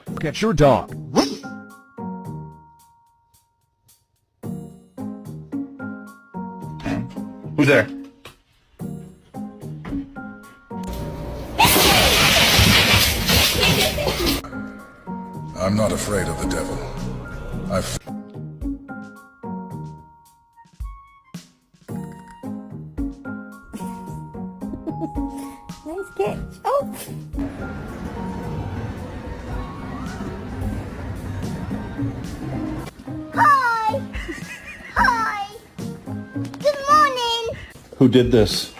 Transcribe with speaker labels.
Speaker 1: Look at your dog.
Speaker 2: Who's there?
Speaker 3: I'm not afraid of the devil.
Speaker 4: Nice catch. Oh! Hi! Hi! Good morning!
Speaker 2: Who did this?